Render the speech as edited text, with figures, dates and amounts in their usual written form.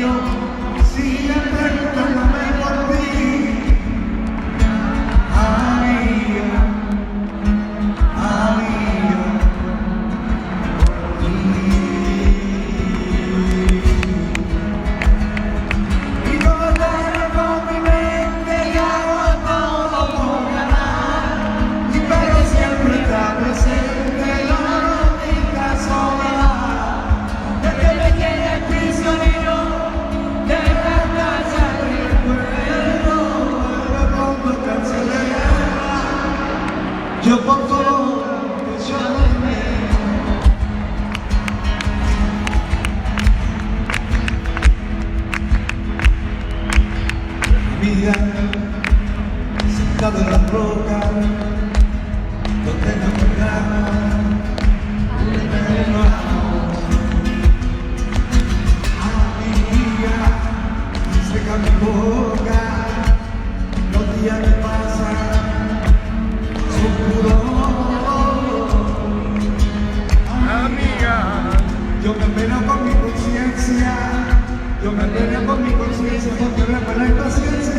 mío, sigue preguntándome por ti. Amiga, amiga, por ti. Y como tengo con mi mente, hago todo por ganar. Y pero siempre está presente la maldita soledad. De que me tiene prisionero de la casa del recuerdo. Me pongo cancelera, yo por todo que yo amé. Vida, sentado en la roca, donde nos encontramos, donde nos amamos. Amiga, seca mi boca, los días que pasan son puros. Amiga, yo me peleo con mi conciencia, yo me peleo con mi conciencia porque me peleo impaciencia.